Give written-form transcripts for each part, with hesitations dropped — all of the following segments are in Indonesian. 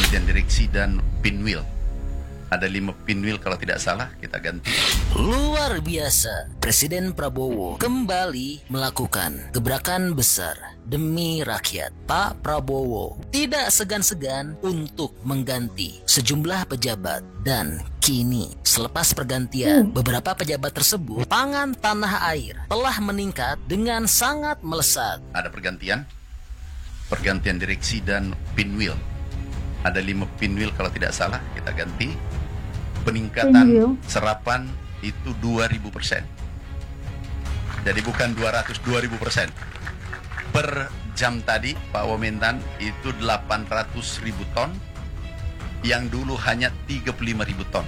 pergantian direksi dan pinwheel. Ada 5 pinwheel kalau tidak salah, kita ganti. Luar biasa, Presiden Prabowo kembali melakukan gebrakan besar demi rakyat. Pak Prabowo tidak segan-segan untuk mengganti sejumlah pejabat dan kini selepas pergantian beberapa pejabat tersebut, pangan tanah air telah meningkat dengan sangat melesat. Ada pergantian direksi dan pinwheel. Ada 5 pinwheel kalau tidak salah, kita ganti. Peningkatan serapan itu 2000%. Jadi bukan 200, 2000%. Per jam tadi Pak Wamentan itu 800.000 ton, yang dulu hanya 35.000 ton.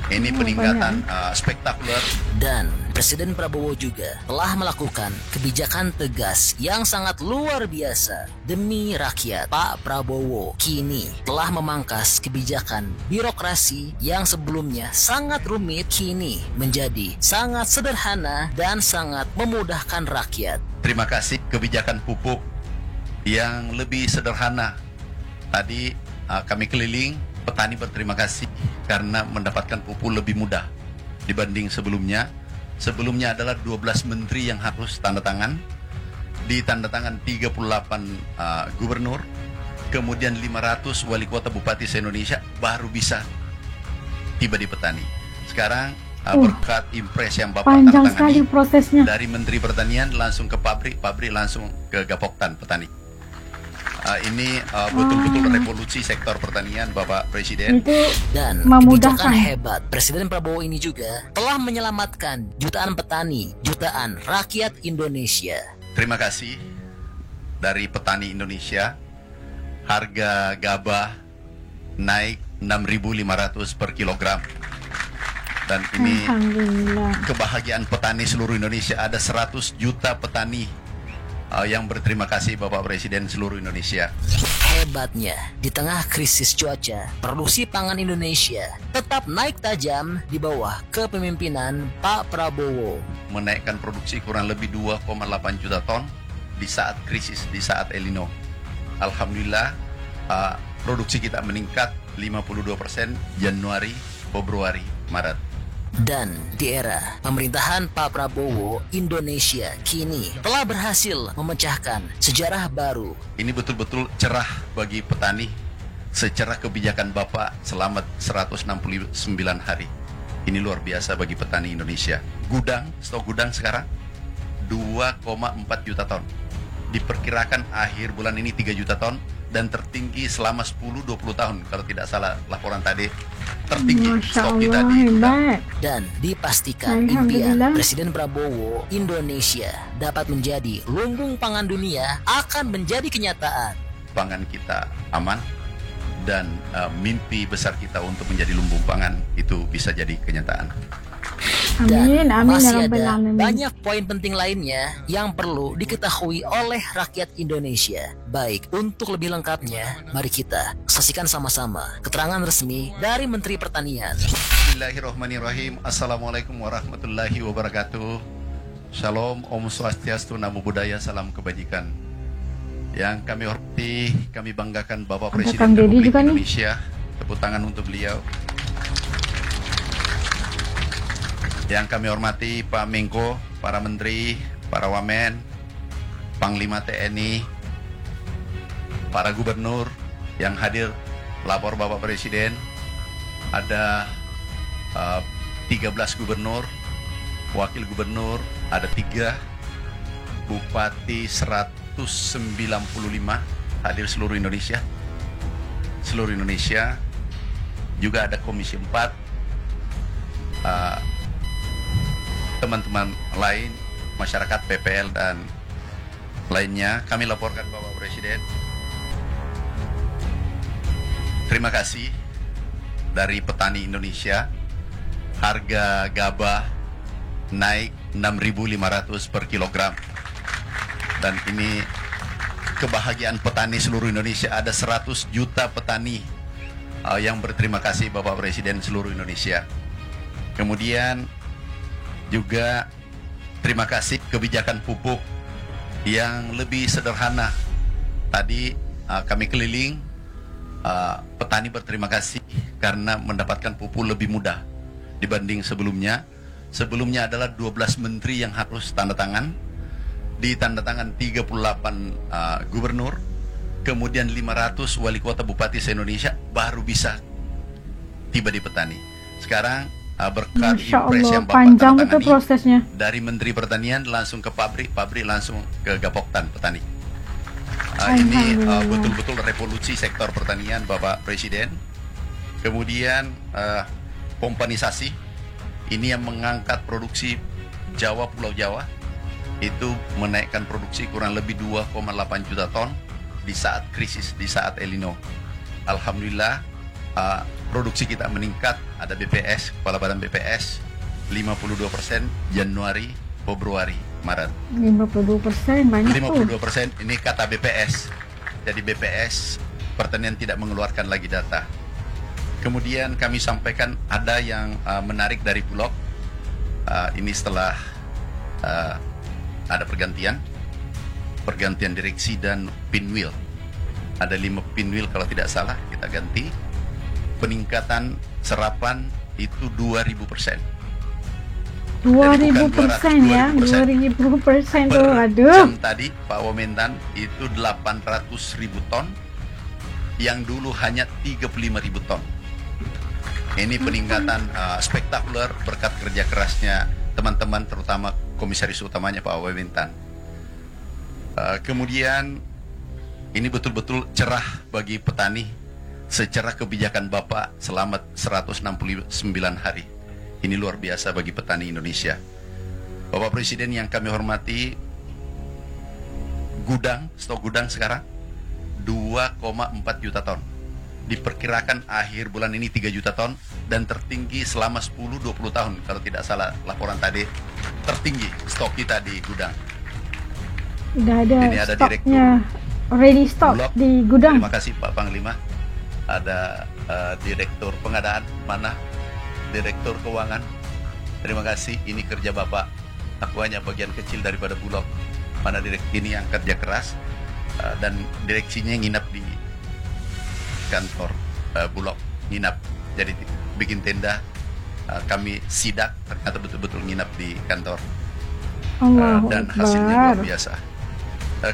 Ini peningkatan spektakuler. Dan Presiden Prabowo juga telah melakukan kebijakan tegas yang sangat luar biasa demi rakyat. Pak Prabowo kini telah memangkas kebijakan birokrasi yang sebelumnya sangat rumit, kini menjadi sangat sederhana dan sangat memudahkan rakyat. Terima kasih kebijakan pupuk yang lebih sederhana. Tadi kami keliling, petani berterima kasih karena mendapatkan pupuk lebih mudah dibanding sebelumnya. Sebelumnya adalah 12 menteri yang harus tanda tangan, ditandatangan 38 gubernur, kemudian 500 wali kota bupati se-Indonesia baru bisa tiba di petani. Sekarang berkat impres yang Bapak panjang sekali tandatangani prosesnya. dari Menteri Pertanian langsung ke pabrik langsung ke Gapoktan petani. Ini betul-betul revolusi sektor pertanian Bapak Presiden. Dan memudahkan. kebijakan hebat Presiden Prabowo ini juga telah menyelamatkan jutaan petani, jutaan rakyat Indonesia. Terima kasih dari petani Indonesia. Harga gabah naik 6.500 per kilogram. Dan ini kebahagiaan petani seluruh Indonesia. Ada 100 juta petani yang berterima kasih Bapak Presiden seluruh Indonesia. Hebatnya, di tengah krisis cuaca, produksi pangan Indonesia tetap naik tajam di bawah kepemimpinan Pak Prabowo. Menaikkan produksi kurang lebih 2,8 juta ton di saat krisis, di saat El Nino. Alhamdulillah, produksi kita meningkat 52% Januari, Februari, Maret. Dan di era pemerintahan Pak Prabowo, Indonesia kini telah berhasil memecahkan sejarah baru. Ini betul-betul cerah bagi petani. Secerah kebijakan Bapak selama 169 hari. Ini luar biasa bagi petani Indonesia. Stok gudang sekarang 2,4 juta ton. Diperkirakan akhir bulan ini 3 juta ton. Dan tertinggi selama 10-20 tahun kalau tidak salah laporan tadi. Tertinggi stok kita di gudang. Dan dipastikan impian Presiden Prabowo, Indonesia dapat menjadi lumbung pangan dunia akan menjadi kenyataan. Pangan kita aman dan mimpi besar kita untuk menjadi lumbung pangan itu bisa jadi kenyataan. Dan masih ada banyak poin penting lainnya yang perlu diketahui oleh rakyat Indonesia. Baik, untuk lebih lengkapnya, mari kita saksikan sama-sama keterangan resmi dari Menteri Pertanian. Bismillahirrahmanirrahim. Assalamualaikum warahmatullahi wabarakatuh. Shalom, Om Swastiastu, Namo Buddhaya, salam kebajikan. Yang kami hormati, kami banggakan Bapak Presiden Republik Indonesia. Tepuk tangan untuk beliau. Yang kami hormati Pak Menko, para Menteri, para Wamen, Panglima TNI, para Gubernur yang hadir lapor Bapak Presiden. Ada 13 Gubernur, Wakil Gubernur, ada 3, Bupati 195 hadir seluruh Indonesia. Seluruh Indonesia. Juga ada Komisi 4, teman-teman lain, masyarakat, PPL, dan lainnya. Kami laporkan Bapak Presiden. Terima kasih dari petani Indonesia. Harga gabah naik 6.500 per kilogram. Dan ini kebahagiaan petani seluruh Indonesia. Ada 100 juta petani yang berterima kasih Bapak Presiden seluruh Indonesia. Kemudian juga terima kasih kebijakan pupuk yang lebih sederhana. Tadi kami keliling, petani berterima kasih karena mendapatkan pupuk lebih mudah dibanding sebelumnya. Sebelumnya adalah 12 menteri yang harus tanda tangan, ditandatangan 38 gubernur, kemudian 500 wali kota bupati se-Indonesia baru bisa tiba di petani. Sekarang berkat impres yang Bapak panjang betul tandatangani, prosesnya. dari Menteri Pertanian langsung ke pabrik, pabrik langsung ke Gapoktan petani. Ini betul-betul revolusi sektor pertanian Bapak Presiden. Kemudian pompanisasi, ini yang mengangkat produksi Jawa, Pulau Jawa, itu menaikkan produksi kurang lebih 2,8 juta ton di saat krisis, di saat El Nino. Alhamdulillah produksi kita meningkat. Ada BPS, Kepala Badan BPS 52% Januari, Februari, Maret. 52% banyak 52% ini kata BPS. Jadi BPS Pertanian tidak mengeluarkan lagi data. Kemudian kami sampaikan ada yang menarik dari Bulog. Ini setelah ada pergantian direksi dan pinwheel. Ada 5 pinwheel kalau tidak salah kita ganti. Peningkatan serapan itu 2000%. 2000% ya, 2000% tuh, aduh. Jam tadi Pak Womentan itu 800.000 ton, yang dulu hanya 35.000 ton. Ini peningkatan spektakuler berkat kerja kerasnya teman-teman, terutama komisaris utamanya Pak Womentan. Kemudian ini betul-betul cerah bagi petani secara kebijakan Bapak selama 169 hari. Ini luar biasa bagi petani Indonesia. Bapak Presiden yang kami hormati, stok gudang sekarang 2,4 juta ton. Diperkirakan akhir bulan ini 3 juta ton, dan tertinggi selama 10-20 tahun kalau tidak salah laporan tadi, tertinggi stok kita di gudang. Udah ada, ini ada stoknya ready stock Bulog. di gudang. Terima kasih Pak Panglima. Ada direktur pengadaan, mana direktur keuangan. Terima kasih, ini kerja Bapak. Aku hanya bagian kecil daripada Bulog. Mana direksi ini yang kerja keras, dan direksinya nginap di kantor Bulog, nginap. Jadi bikin tenda, kami sidak, ternyata betul-betul nginap di kantor. Dan hasilnya luar biasa.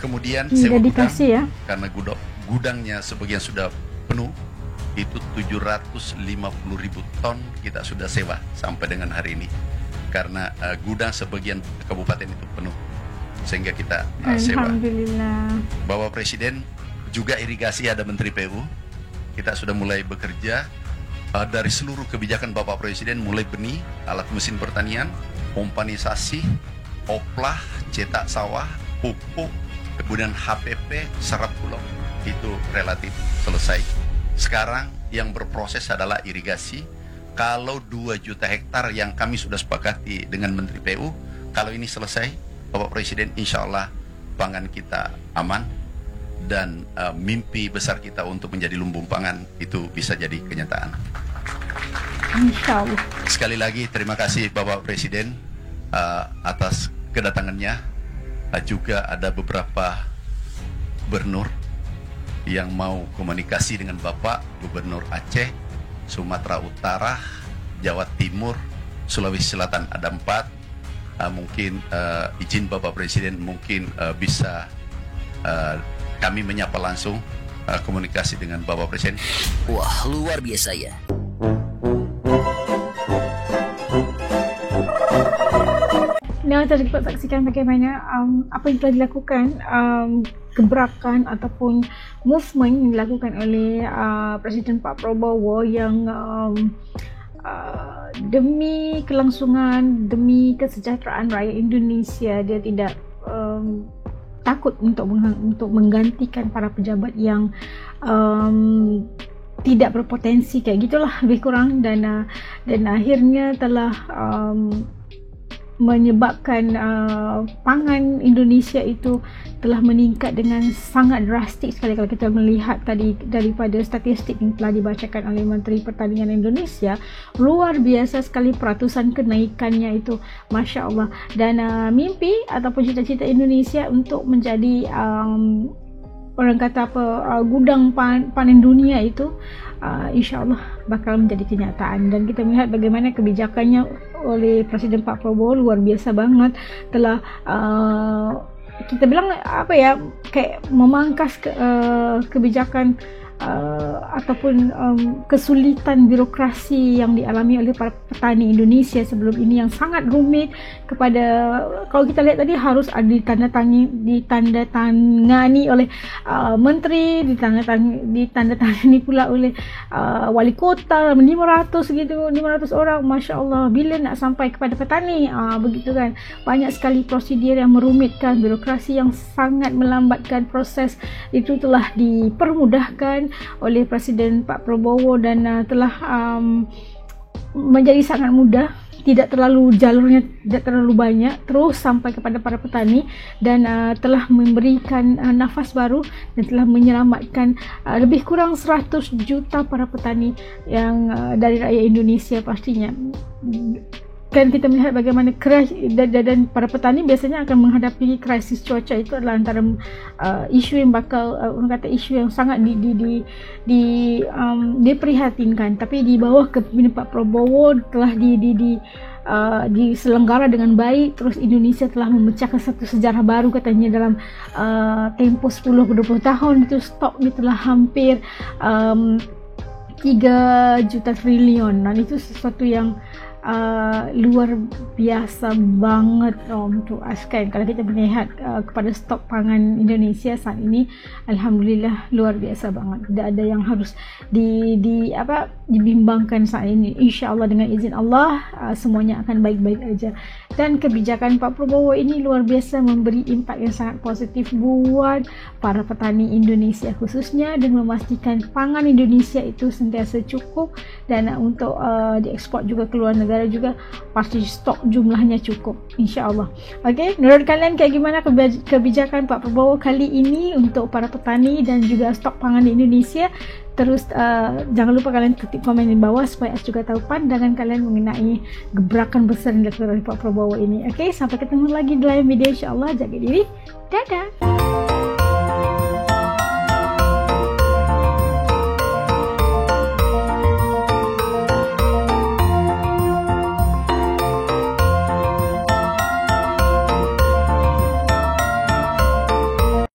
Kemudian sewa gudang, ya? karena gudangnya sebagian sudah penuh, itu 750.000 ton kita sudah sewa sampai dengan hari ini, karena gudang sebagian kabupaten itu penuh, sehingga kita sewa. Alhamdulillah. Bapak Presiden juga irigasi, ada Menteri PU, kita sudah mulai bekerja dari seluruh kebijakan Bapak Presiden, mulai benih, alat mesin pertanian, pompanisasi, oplah, cetak sawah, pupuk, kemudian HPP, serap bulog, itu relatif selesai. Sekarang yang berproses adalah irigasi. Kalau 2 juta hektar yang kami sudah sepakati dengan Menteri PU, kalau ini selesai, Bapak Presiden, insya Allah pangan kita aman, dan mimpi besar kita untuk menjadi lumbung pangan itu bisa jadi kenyataan. Insya Allah. Sekali lagi terima kasih Bapak Presiden atas kedatangannya. Juga ada beberapa gubernur yang mau komunikasi dengan Bapak, Gubernur Aceh, Sumatera Utara, Jawa Timur, Sulawesi Selatan ada 4. Mungkin izin Bapak Presiden, mungkin bisa kami menyapa langsung komunikasi dengan Bapak Presiden. Wah, luar biasa ya. Nah, tadi kita saksikan bagaimana apa yang telah dilakukan, gebrakan ataupun movement yang dilakukan oleh Presiden Pak Prabowo yang demi kelangsungan, demi kesejahteraan rakyat Indonesia. Dia tidak takut untuk menggantikan para pejabat yang tidak berpotensi, kayak gitulah lebih kurang, dan akhirnya telah menyebabkan pangan Indonesia itu telah meningkat dengan sangat drastik sekali. Kalau kita melihat tadi daripada statistik yang telah dibacakan oleh Menteri Pertanian Indonesia, luar biasa sekali peratusan kenaikannya itu, Masya Allah. Dan mimpi ataupun cita-cita Indonesia untuk menjadi orang kata apa, gudang panen dunia itu insya-Allah bakal menjadi kenyataan. Dan kita melihat bagaimana kebijakannya oleh Presiden Pak Prabowo luar biasa banget, telah kita bilang apa ya, kayak memangkas kebijakan ataupun kesulitan birokrasi yang dialami oleh para petani Indonesia sebelum ini yang sangat rumit. Kepada, kalau kita lihat tadi, harus ada ditandatangani oleh menteri, ditandatangani pula oleh wali kota, 500 gitu, 500 orang, Masya Allah, bila nak sampai kepada petani, begitu kan. Banyak sekali prosedur yang merumitkan, birokrasi yang sangat melambatkan proses itu telah dipermudahkan oleh Presiden Pak Prabowo dan telah menjadi sangat mudah, tidak terlalu, jalurnya tidak terlalu banyak, terus sampai kepada para petani, dan telah memberikan nafas baru dan telah menyelamatkan lebih kurang 100 juta para petani yang dari rakyat Indonesia pastinya. Kan kita melihat bagaimana dan para petani biasanya akan menghadapi krisis cuaca. Itu adalah antara isu yang bakal, orang kata isu yang sangat diprihatinkan. Tapi di bawah kepemimpinan Pak Prabowo telah diselenggara dengan baik. Terus Indonesia telah memecahkan satu sejarah baru katanya dalam tempo 10-20 tahun. Itu stoknya telah hampir 3 juta triliun, dan itu sesuatu yang luar biasa banget untuk Askan. Kalau kita melihat kepada stok pangan Indonesia saat ini, alhamdulillah luar biasa banget. Tidak ada yang harus dibimbangkan saat ini. InsyaAllah dengan izin Allah semuanya akan baik-baik aja. Dan kebijakan Pak Prabowo ini luar biasa, memberi impak yang sangat positif buat para petani Indonesia khususnya, dan memastikan pangan Indonesia itu sentiasa cukup, dan untuk diekspor juga ke luar negara juga pasti stok jumlahnya cukup, insya-Allah. Okey, menurut kalian kayak gimana kebijakan Pak Prabowo kali ini untuk para petani dan juga stok pangan di Indonesia? Terus jangan lupa kalian ketik komen di bawah supaya Ais juga tahu pandangan kalian mengenai gebrakan besar yang dilakukan oleh Pak Prabowo ini. Okey, sampai ketemu lagi dalam video, insya-Allah. Jaga diri. Dadah.